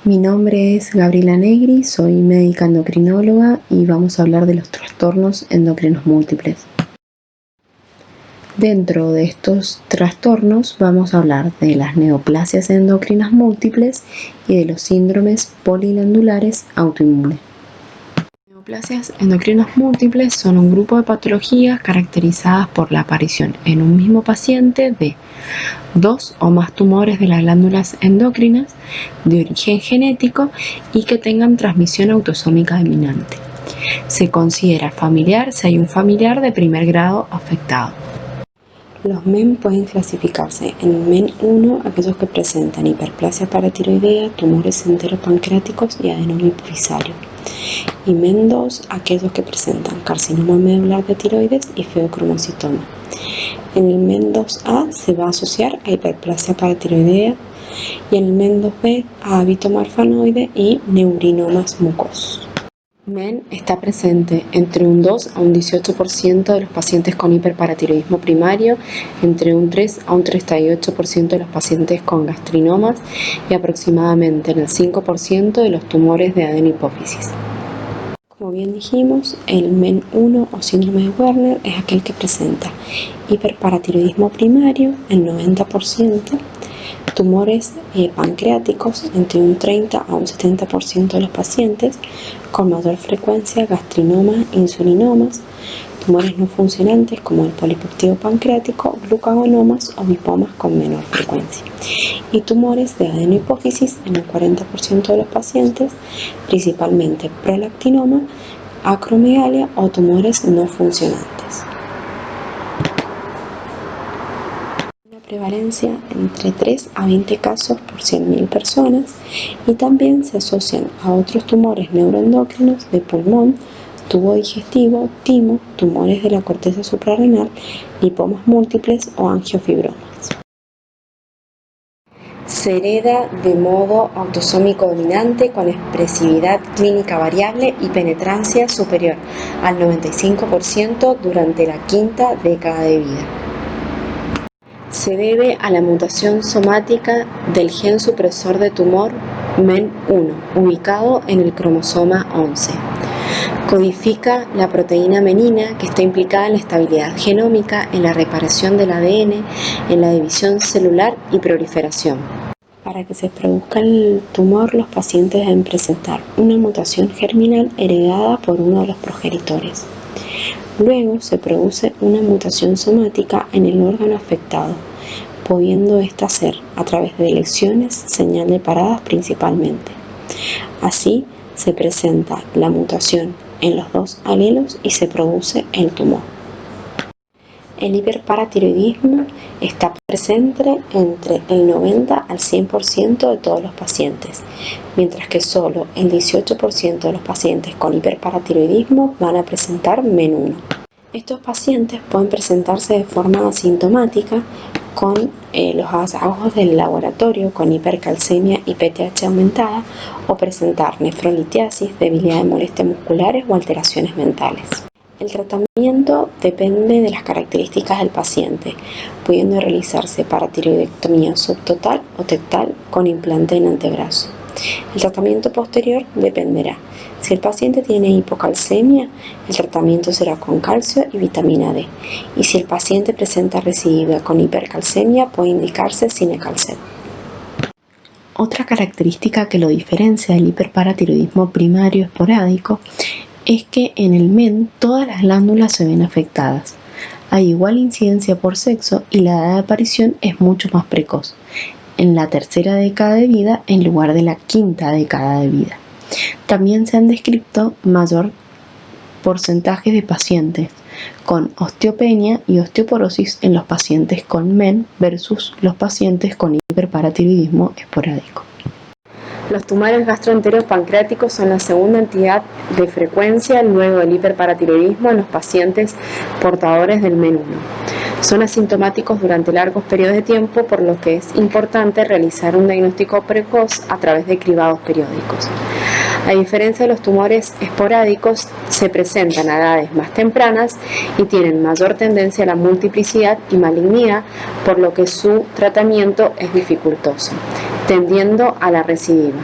Mi nombre es Gabriela Negri, soy médica endocrinóloga y vamos a hablar de los trastornos endocrinos múltiples. Dentro de estos trastornos vamos a hablar de las neoplasias endocrinas múltiples y de los síndromes poliglandulares autoinmunes. Neoplasias endocrinas múltiples son un grupo de patologías caracterizadas por la aparición en un mismo paciente de 2 o más tumores de las glándulas endocrinas de origen genético y que tengan transmisión autosómica dominante. Se considera familiar si hay un familiar de primer grado afectado. Los MEN pueden clasificarse en MEN 1, aquellos que presentan hiperplasia paratiroidea, tumores enteropancreáticos y adenoma hipofisario. Y MEN 2, aquellos que presentan carcinoma medular de tiroides y feocromocitoma. En el MEN 2A se va a asociar a hiperplasia paratiroidea y en el MEN 2B a hábito marfanoide y neurinomas mucosos. MEN está presente entre un 2 a un 18% de los pacientes con hiperparatiroidismo primario, entre un 3 a un 38% de los pacientes con gastrinomas y aproximadamente en el 5% de los tumores de adenopófisis. Como bien dijimos, el MEN 1 o síndrome de Werner es aquel que presenta hiperparatiroidismo primario en 90%, tumores pancreáticos entre un 30 a un 70% de los pacientes, con mayor frecuencia gastrinomas, insulinomas, tumores no funcionantes como el polipeptido pancreático, glucagonomas o lipomas con menor frecuencia, y tumores de adenopófisis en el 40% de los pacientes, principalmente prolactinoma, acromegalia o tumores no funcionantes. Prevalencia entre 3 a 20 casos por 100.000 personas y también se asocian a otros tumores neuroendocrinos de pulmón, tubo digestivo, timo, tumores de la corteza suprarrenal, lipomas múltiples o angiofibromas. Se hereda de modo autosómico dominante con expresividad clínica variable y penetrancia superior al 95% durante la quinta década de vida. Se debe a la mutación somática del gen supresor de tumor MEN1, ubicado en el cromosoma 11. Codifica la proteína menina que está implicada en la estabilidad genómica, en la reparación del ADN, en la división celular y proliferación. Para que se produzca el tumor, los pacientes deben presentar una mutación germinal heredada por uno de los progenitores. Luego se produce una mutación somática en el órgano afectado, pudiendo esta ser a través de lesiones, señal de paradas principalmente. Así se presenta la mutación en los dos alelos y se produce el tumor. El hiperparatiroidismo está presente entre el 90 al 100% de todos los pacientes, mientras que solo el 18% de los pacientes con hiperparatiroidismo van a presentar MEN 1. Estos pacientes pueden presentarse de forma asintomática con los hallazgos del laboratorio con hipercalcemia y PTH aumentada o presentar nefrolitiasis, debilidad de molestias musculares o alteraciones mentales. El tratamiento depende de las características del paciente, pudiendo realizarse paratiroidectomía subtotal o tectal con implante en antebrazo. El tratamiento posterior dependerá. Si el paciente tiene hipocalcemia, el tratamiento será con calcio y vitamina D. Y si el paciente presenta recidiva con hipercalcemia, puede indicarse cinecalcet. Otra característica que lo diferencia del hiperparatiroidismo primario esporádico es que en el MEN todas las glándulas se ven afectadas. Hay igual incidencia por sexo y la edad de aparición es mucho más precoz, en la tercera década de vida en lugar de la quinta década de vida. También se han descrito mayor porcentajes de pacientes con osteopenia y osteoporosis en los pacientes con MEN versus los pacientes con hiperparatiroidismo esporádico. Los tumores gastroenteropancreáticos son la segunda entidad de frecuencia luego del hiperparatiroidismo en los pacientes portadores del MEN 1. Son asintomáticos durante largos periodos de tiempo, por lo que es importante realizar un diagnóstico precoz a través de cribados periódicos. A diferencia de los tumores esporádicos, se presentan a edades más tempranas y tienen mayor tendencia a la multiplicidad y malignidad, por lo que su tratamiento es dificultoso, tendiendo a la recidiva.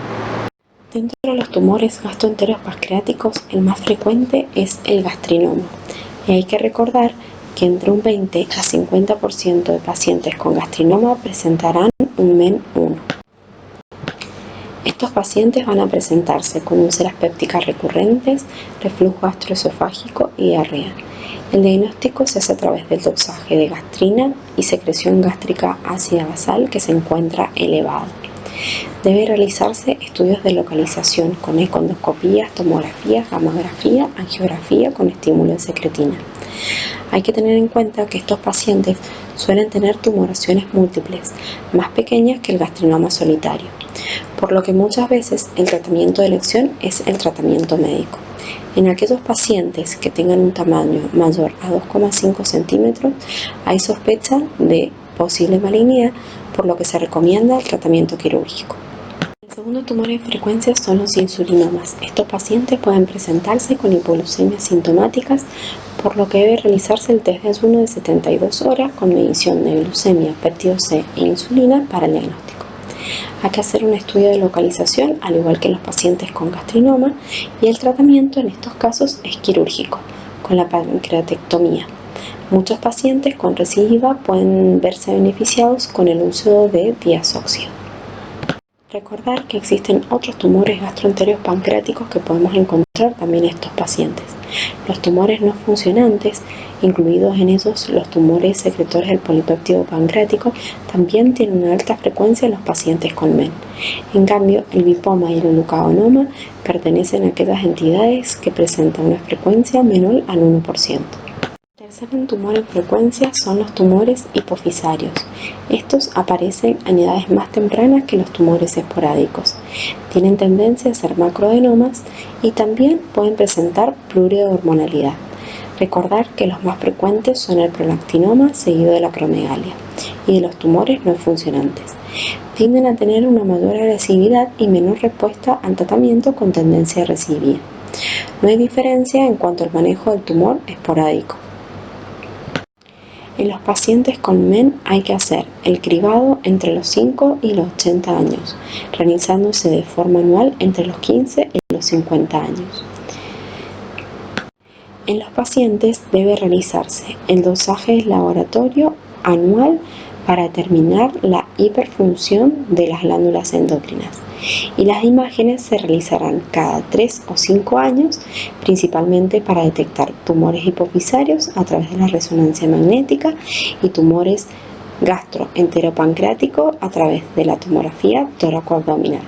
Dentro de los tumores gastroenteros pancreáticos, el más frecuente es el gastrinoma. Y hay que recordar que entre un 20 a 50% de pacientes con gastrinoma presentarán un MEN1. Estos pacientes van a presentarse con úlceras pépticas recurrentes, reflujo gastroesofágico y diarrea. El diagnóstico se hace a través del dosaje de gastrina y secreción gástrica ácida basal que se encuentra elevado. Debe realizarse estudios de localización con econdoscopías, tomografía, gamografía, angiografía con estímulo de secretina. Hay que tener en cuenta que estos pacientes suelen tener tumoraciones múltiples, más pequeñas que el gastrinoma solitario, por lo que muchas veces el tratamiento de elección es el tratamiento médico. En aquellos pacientes que tengan un tamaño mayor a 2,5 centímetros, hay sospecha de posible malignidad, por lo que se recomienda el tratamiento quirúrgico. El segundo tumor en frecuencia son los insulinomas. Estos pacientes pueden presentarse con hipoglucemias sintomáticas, por lo que debe realizarse el test de ayuno de 72 horas con medición de glucemia, péptido C e insulina para el diagnóstico. Hay que hacer un estudio de localización, al igual que los pacientes con gastrinoma, y el tratamiento en estos casos es quirúrgico, con la pancreatectomía. Muchos pacientes con recidiva pueden verse beneficiados con el uso de diazoxio. Recordar que existen otros tumores gastroenteros pancreáticos que podemos encontrar también en estos pacientes. Los tumores no funcionantes, incluidos en ellos los tumores secretores del polipéptido pancreático, también tienen una alta frecuencia en los pacientes con MEN. En cambio, el lipoma y el leucoadenoma pertenecen a aquellas entidades que presentan una frecuencia menor al 1%. El tercer tumor en frecuencia son los tumores hipofisarios. Estos aparecen en edades más tempranas que los tumores esporádicos. Tienen tendencia a ser macroadenomas y también pueden presentar pluriormonalidad. Recordar que los más frecuentes son el prolactinoma seguido de la acromegalia y de los tumores no funcionantes. Tienden a tener una mayor agresividad y menor respuesta al tratamiento con tendencia a recidivir. No hay diferencia en cuanto al manejo del tumor esporádico. En los pacientes con MEN hay que hacer el cribado entre los 5 y los 80 años, realizándose de forma anual entre los 15 y los 50 años. En los pacientes debe realizarse el dosaje de laboratorio anual para determinar la hiperfunción de las glándulas endocrinas, y las imágenes se realizarán cada 3 o 5 años, principalmente para detectar tumores hipofisarios a través de la resonancia magnética y tumores gastroenteropancreáticos a través de la tomografía tóraco-abdominal.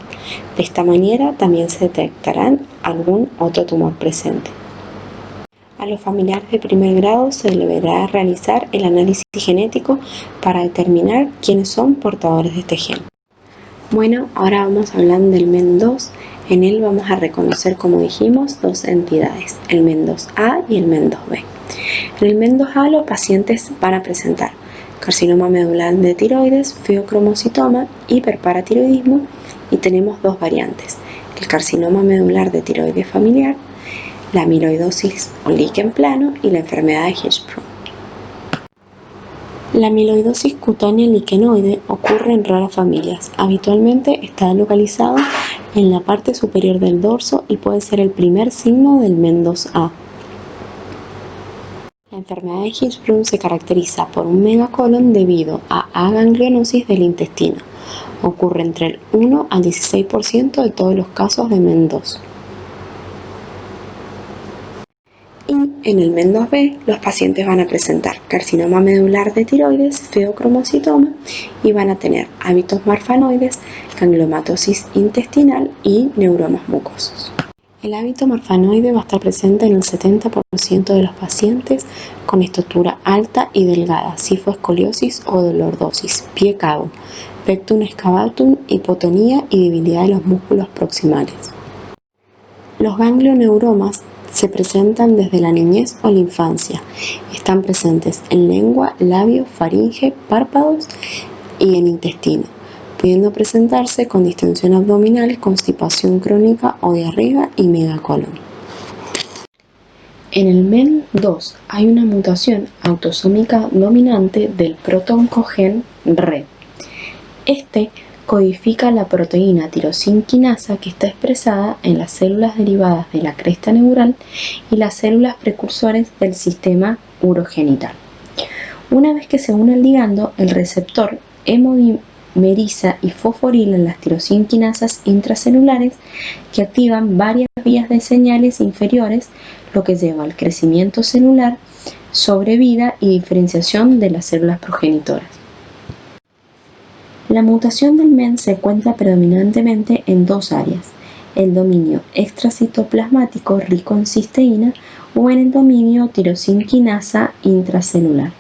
De esta manera también se detectarán algún otro tumor presente. A los familiares de primer grado se deberá realizar el análisis genético para determinar quiénes son portadores de este gen. Bueno, ahora vamos a hablar del MEN2. En él vamos a reconocer, como dijimos, dos entidades, el MEN2A y el MEN2B. En el MEN2A los pacientes van a presentar carcinoma medular de tiroides, feocromocitoma, hiperparatiroidismo, y tenemos dos variantes, el carcinoma medular de tiroides familiar, la amiloidosis o líquen plano y la enfermedad de Hirschsprung. La amiloidosis cutánea liquenoide ocurre en raras familias. Habitualmente está localizado en la parte superior del dorso y puede ser el primer signo del MEN2A. La enfermedad de Hirschsprung se caracteriza por un megacolon debido a aganglionosis del intestino. Ocurre entre el 1 al 16% de todos los casos de MEN2. Y en el MEN2B los pacientes van a presentar carcinoma medular de tiroides, feocromocitoma, y van a tener hábitos marfanoides, gangliomatosis intestinal y neuromas mucosos. El hábito marfanoide va a estar presente en el 70% de los pacientes con estatura alta y delgada, cifoescoliosis o lordosis, pie cabo, pectum excavatum, hipotonía y debilidad de los músculos proximales. Los ganglioneuromas se presentan desde la niñez o la infancia. Están presentes en lengua, labio, faringe, párpados y en intestino, pudiendo presentarse con distensión abdominal, constipación crónica o diarrea y megacolon. En el MEN2 hay una mutación autosómica dominante del protoncogen RED. Este codifica la proteína tirosinquinasa que está expresada en las células derivadas de la cresta neural y las células precursores del sistema urogenital. Una vez que se une al ligando, el receptor hemodimeriza y fosforila las tirosinquinasas intracelulares que activan varias vías de señales inferiores, lo que lleva al crecimiento celular, sobrevida y diferenciación de las células progenitoras. La mutación del MEN se encuentra predominantemente en dos áreas: el dominio extracitoplasmático rico en cisteína o en el dominio tirosinquinasa intracelular.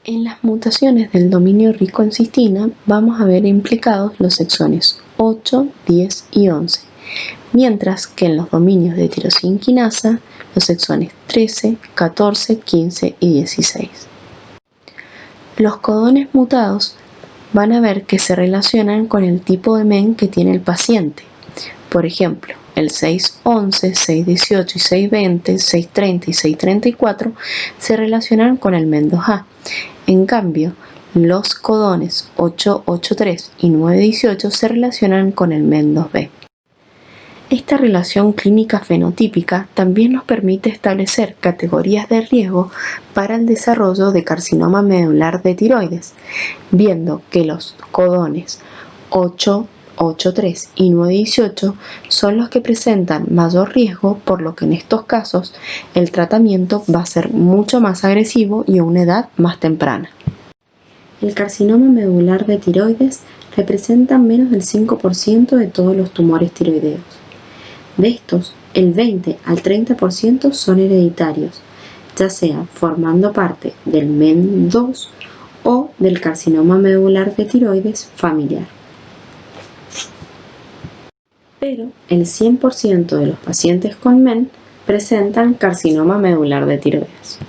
En las mutaciones del dominio rico en cisteína vamos a ver implicados los exones 8, 10 y 11, mientras que en los dominios de tirosinquinasa los exones 13, 14, 15 y 16. Los codones mutados van a ver que se relacionan con el tipo de MEN que tiene el paciente. Por ejemplo, el 611, 618 y 620, 630 y 634 se relacionan con el MEN 2A. En cambio, los codones 883 y 918 se relacionan con el MEN 2B. Esta relación clínica fenotípica también nos permite establecer categorías de riesgo para el desarrollo de carcinoma medular de tiroides, viendo que los codones 883 y 918 son los que presentan mayor riesgo, por lo que en estos casos el tratamiento va a ser mucho más agresivo y a una edad más temprana. El carcinoma medular de tiroides representa menos del 5% de todos los tumores tiroideos. De estos, el 20 al 30% son hereditarios, ya sea formando parte del MEN2 o del carcinoma medular de tiroides familiar. Pero el 100% de los pacientes con MEN presentan carcinoma medular de tiroides.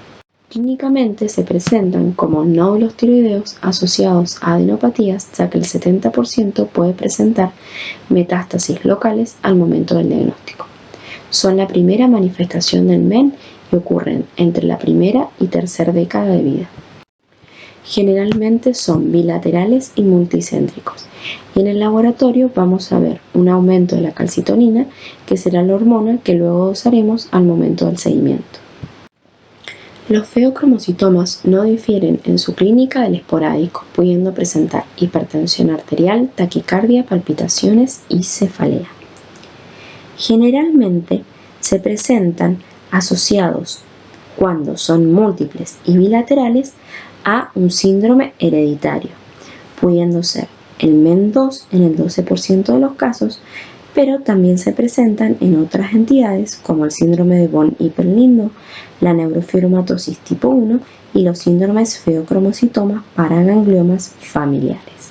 Clínicamente se presentan como nódulos tiroideos asociados a adenopatías, ya que el 70% puede presentar metástasis locales al momento del diagnóstico. Son la primera manifestación del MEN y ocurren entre la primera y tercera década de vida. Generalmente son bilaterales y multicéntricos, y en el laboratorio vamos a ver un aumento de la calcitonina, que será la hormona que luego usaremos al momento del seguimiento. Los feocromocitomas no difieren en su clínica del esporádico, pudiendo presentar hipertensión arterial, taquicardia, palpitaciones y cefalea. Generalmente se presentan asociados, cuando son múltiples y bilaterales, a un síndrome hereditario, pudiendo ser el MEN2 en el 12% de los casos, pero también se presentan en otras entidades como el síndrome de von Hippel-Lindau, la neurofibromatosis tipo 1 y los síndromes feocromocitomas para gangliomas familiares.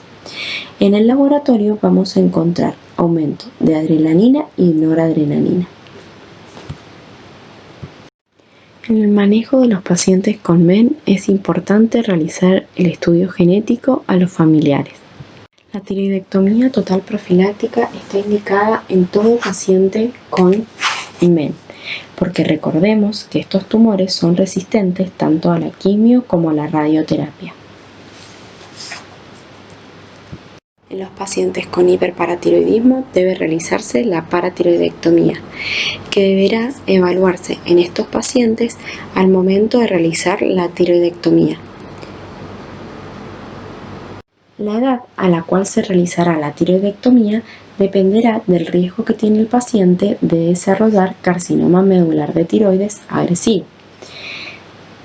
En el laboratorio vamos a encontrar aumento de adrenalina y noradrenalina. En el manejo de los pacientes con MEN es importante realizar el estudio genético a los familiares. La tiroidectomía total profiláctica está indicada en todo paciente con MEN, porque recordemos que estos tumores son resistentes tanto a la quimio como a la radioterapia. En los pacientes con hiperparatiroidismo debe realizarse la paratiroidectomía, que deberá evaluarse en estos pacientes al momento de realizar la tiroidectomía. La edad a la cual se realizará la tiroidectomía dependerá del riesgo que tiene el paciente de desarrollar carcinoma medular de tiroides agresivo,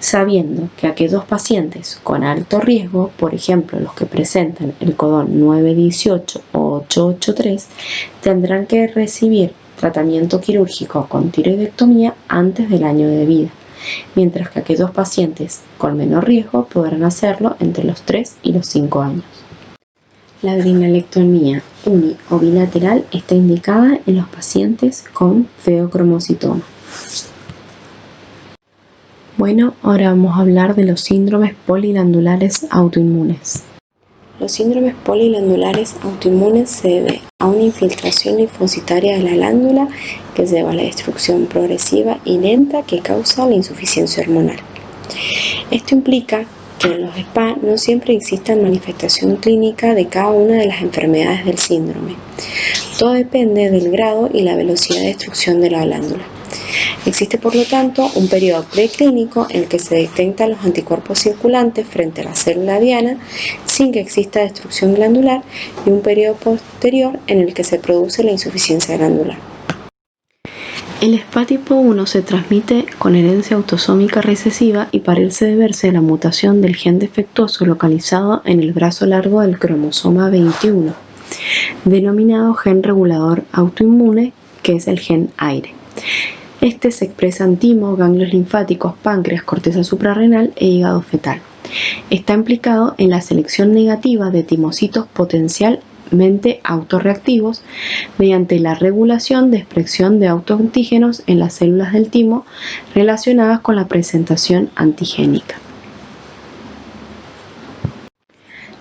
sabiendo que aquellos pacientes con alto riesgo, por ejemplo los que presentan el codón 918 o 883, tendrán que recibir tratamiento quirúrgico con tiroidectomía antes del año de vida, mientras que aquellos pacientes con menor riesgo podrán hacerlo entre los 3 y los 5 años. La adrenalectomía uni o bilateral está indicada en los pacientes con feocromocitoma. Bueno, ahora vamos a hablar de los síndromes poliglandulares autoinmunes. Los síndromes poliglandulares autoinmunes se deben a una infiltración linfocitaria de la glándula que lleva a la destrucción progresiva y lenta que causa la insuficiencia hormonal. Esto implica pero en los SPA no siempre existe manifestación clínica de cada una de las enfermedades del síndrome. Todo depende del grado y la velocidad de destrucción de la glándula. Existe, por lo tanto, un periodo preclínico en el que se detectan los anticuerpos circulantes frente a la célula diana sin que exista destrucción glandular y un periodo posterior en el que se produce la insuficiencia glandular. El SPA tipo 1 se transmite con herencia autosómica recesiva y parece deberse a la mutación del gen defectuoso localizado en el brazo largo del cromosoma 21, denominado gen regulador autoinmune, que es el gen AIRE. Este se expresa en timo, ganglios linfáticos, páncreas, corteza suprarrenal e hígado fetal. Está implicado en la selección negativa de timocitos potencialmente autorreactivos mediante la regulación de expresión de autoantígenos en las células del timo relacionadas con la presentación antigénica.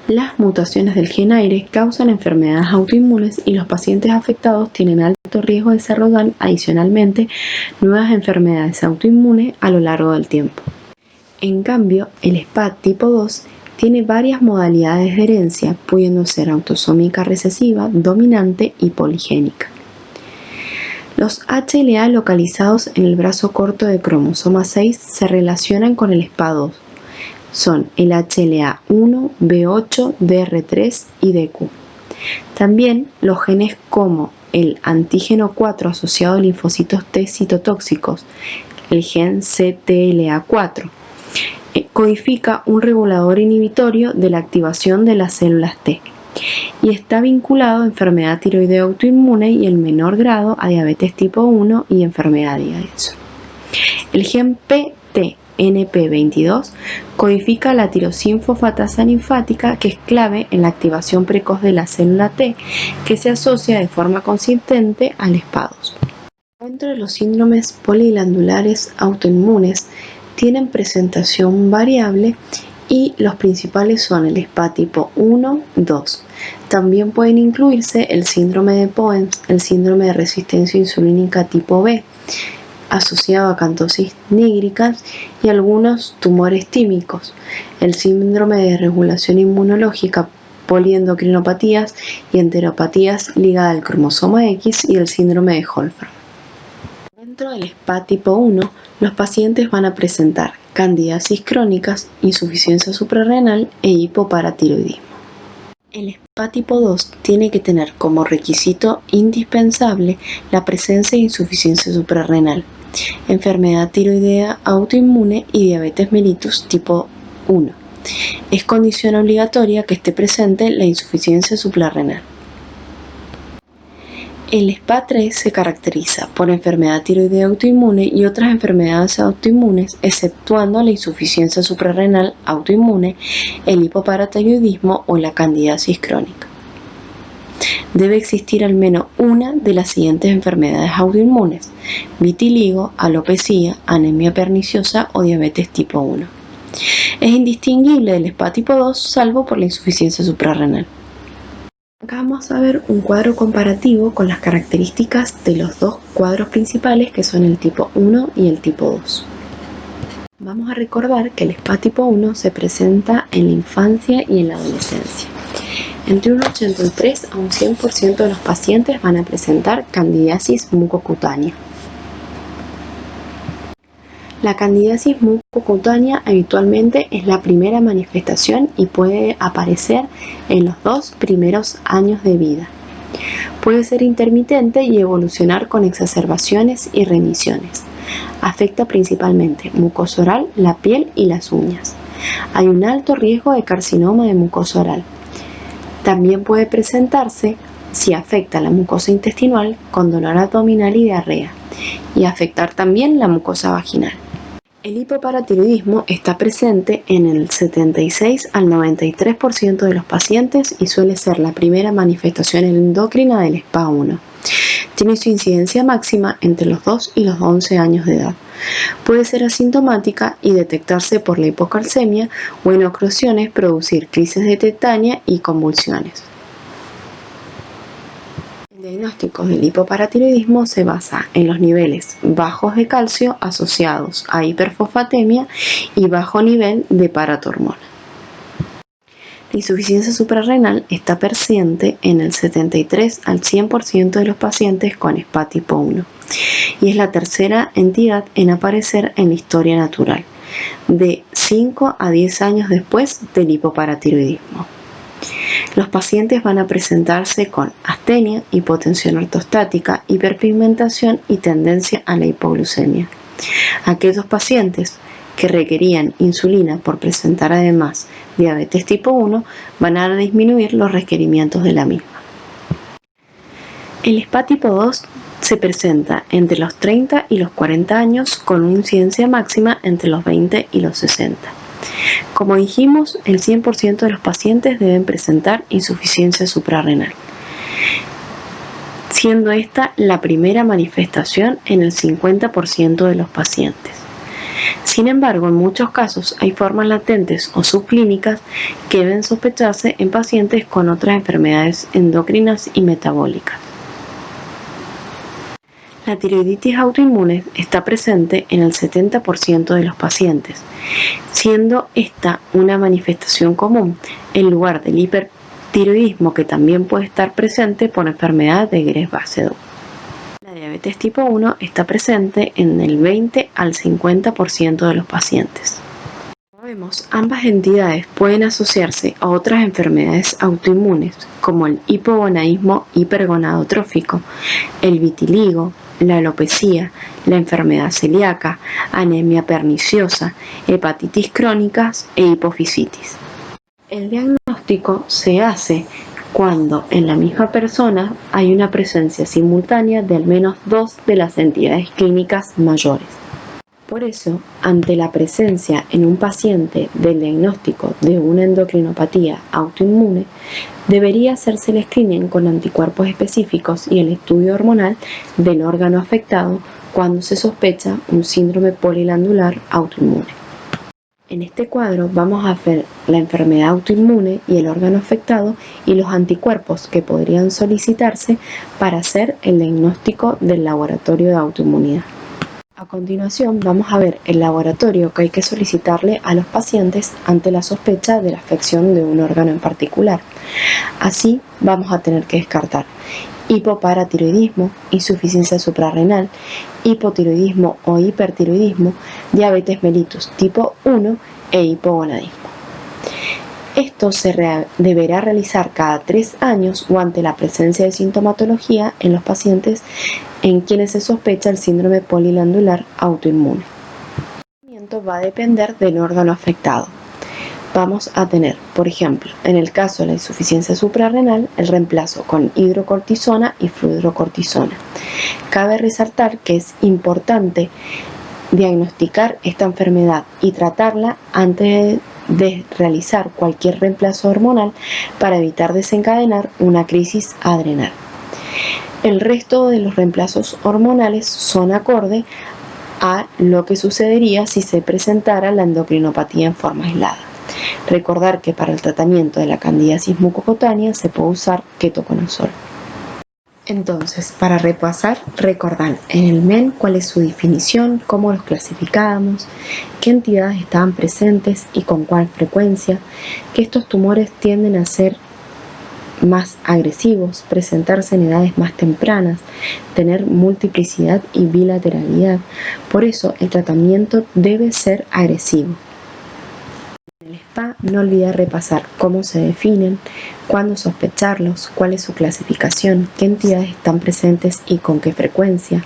Las mutaciones del gen AIRE causan enfermedades autoinmunes y los pacientes afectados tienen alto riesgo de desarrollar adicionalmente nuevas enfermedades autoinmunes a lo largo del tiempo. En cambio, el SPA tipo 2 tiene varias modalidades de herencia, pudiendo ser autosómica recesiva, dominante y poligénica. Los HLA localizados en el brazo corto del cromosoma 6 se relacionan con el SPA 2. Son el HLA-1, B8, DR3 y DQ. También los genes como el antígeno 4 asociado a linfocitos T citotóxicos, el gen CTLA4, codifica un regulador inhibitorio de la activación de las células T y está vinculado a enfermedad tiroidea autoinmune y en menor grado a diabetes tipo 1 y enfermedad de Addison. El gen PTNP22 codifica la tirosinfosfatasa linfática, que es clave en la activación precoz de la célula T, que se asocia de forma consistente al SPA2. Dentro de los síndromes poliglandulares autoinmunes tienen presentación variable y los principales son el SPA tipo 1, 2. También pueden incluirse el síndrome de Poems, el síndrome de resistencia insulínica tipo B, asociado a acantosis nígricas y algunos tumores tímicos, el síndrome de regulación inmunológica, poliendocrinopatías y enteropatías ligadas al cromosoma X y el síndrome de Wolfram. Dentro del SPA tipo 1, los pacientes van a presentar candidiasis crónicas, insuficiencia suprarrenal e hipoparatiroidismo. El SPA tipo 2 tiene que tener como requisito indispensable la presencia de insuficiencia suprarrenal, enfermedad tiroidea autoinmune y diabetes mellitus tipo 1. Es condición obligatoria que esté presente la insuficiencia suprarrenal. El SPA 3 se caracteriza por enfermedad tiroidea autoinmune y otras enfermedades autoinmunes, exceptuando la insuficiencia suprarrenal autoinmune, el hipoparatiroidismo o la candidiasis crónica. Debe existir al menos una de las siguientes enfermedades autoinmunes: vitiligo, alopecia, anemia perniciosa o diabetes tipo 1. Es indistinguible del SPA tipo 2 salvo por la insuficiencia suprarrenal. Acá vamos a ver un cuadro comparativo con las características de los dos cuadros principales, que son el tipo 1 y el tipo 2. Vamos a recordar que el SPA tipo 1 se presenta en la infancia y en la adolescencia. Entre un 83 a un 100% de los pacientes van a presentar candidiasis mucocutánea. La candidiasis mucocutánea habitualmente es la primera manifestación y puede aparecer en los 2 primeros años de vida. Puede ser intermitente y evolucionar con exacerbaciones y remisiones. Afecta principalmente mucosa oral, la piel y las uñas. Hay un alto riesgo de carcinoma de mucosa oral. También puede presentarse, si afecta la mucosa intestinal, con dolor abdominal y diarrea, y afectar también la mucosa vaginal. El hipoparatiroidismo está presente en el 76 al 93% de los pacientes y suele ser la primera manifestación endocrina del SPA 1. Tiene su incidencia máxima entre los 2 y los 11 años de edad. Puede ser asintomática y detectarse por la hipocalcemia o en ocasiones producir crisis de tetania y convulsiones. El diagnóstico del hipoparatiroidismo se basa en los niveles bajos de calcio asociados a hiperfosfatemia y bajo nivel de paratormona. La insuficiencia suprarrenal está presente en el 73 al 100% de los pacientes con SPA tipo 1 y es la tercera entidad en aparecer en la historia natural, de 5 a 10 años después del hipoparatiroidismo. Los pacientes van a presentarse con astenia, hipotensión ortostática, hiperpigmentación y tendencia a la hipoglucemia. Aquellos pacientes que requerían insulina por presentar además diabetes tipo 1 van a disminuir los requerimientos de la misma. El SPA tipo 2 se presenta entre los 30 y los 40 años con una incidencia máxima entre los 20 y los 60. Como dijimos, el 100% de los pacientes deben presentar insuficiencia suprarrenal, siendo esta la primera manifestación en el 50% de los pacientes. Sin embargo, en muchos casos hay formas latentes o subclínicas que deben sospecharse en pacientes con otras enfermedades endocrinas y metabólicas. La tiroiditis autoinmune está presente en el 70% de los pacientes, siendo esta una manifestación común en lugar del hipertiroidismo que también puede estar presente por enfermedad de Graves-Basedow. La diabetes tipo 1 está presente en el 20 al 50% de los pacientes. Como vemos, ambas entidades pueden asociarse a otras enfermedades autoinmunes como el hipogonadismo hipergonadotrófico, el vitiligo, la alopecia, la enfermedad celíaca, anemia perniciosa, hepatitis crónicas e hipofisitis. El diagnóstico se hace cuando en la misma persona hay una presencia simultánea de al menos dos de las entidades clínicas mayores. Por eso, ante la presencia en un paciente del diagnóstico de una endocrinopatía autoinmune, debería hacerse el screening con anticuerpos específicos y el estudio hormonal del órgano afectado cuando se sospecha un síndrome poliglandular autoinmune. En este cuadro vamos a ver la enfermedad autoinmune y el órgano afectado y los anticuerpos que podrían solicitarse para hacer el diagnóstico del laboratorio de autoinmunidad. A continuación vamos a ver el laboratorio que hay que solicitarle a los pacientes ante la sospecha de la afección de un órgano en particular. Así vamos a tener que descartar hipoparatiroidismo, insuficiencia suprarrenal, hipotiroidismo o hipertiroidismo, diabetes mellitus tipo 1 e hipogonadismo. Esto se deberá realizar cada 3 años o ante la presencia de sintomatología en los pacientes en quienes se sospecha el síndrome poliglandular autoinmune. El tratamiento va a depender del órgano afectado. Vamos a tener, por ejemplo, en el caso de la insuficiencia suprarrenal, el reemplazo con hidrocortisona y fludrocortisona. Cabe resaltar que es importante diagnosticar esta enfermedad y tratarla antes de realizar cualquier reemplazo hormonal para evitar desencadenar una crisis adrenal. El resto de los reemplazos hormonales son acorde a lo que sucedería si se presentara la endocrinopatía en forma aislada. Recordar que para el tratamiento de la candidiasis mucocutánea se puede usar ketoconazol. Entonces, para repasar, recordar en el MEN cuál es su definición, cómo los clasificábamos, qué entidades estaban presentes y con cuál frecuencia, que estos tumores tienden a ser más agresivos, presentarse en edades más tempranas, tener multiplicidad y bilateralidad. Por eso, el tratamiento debe ser agresivo. En el SPA no olvidar repasar cómo se definen, cuándo sospecharlos, cuál es su clasificación, qué entidades están presentes y con qué frecuencia,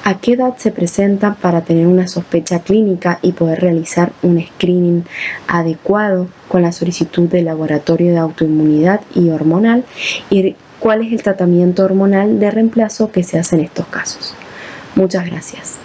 a qué edad se presentan para tener una sospecha clínica y poder realizar un screening adecuado con la solicitud de laboratorio de autoinmunidad y hormonal y cuál es el tratamiento hormonal de reemplazo que se hace en estos casos. Muchas gracias.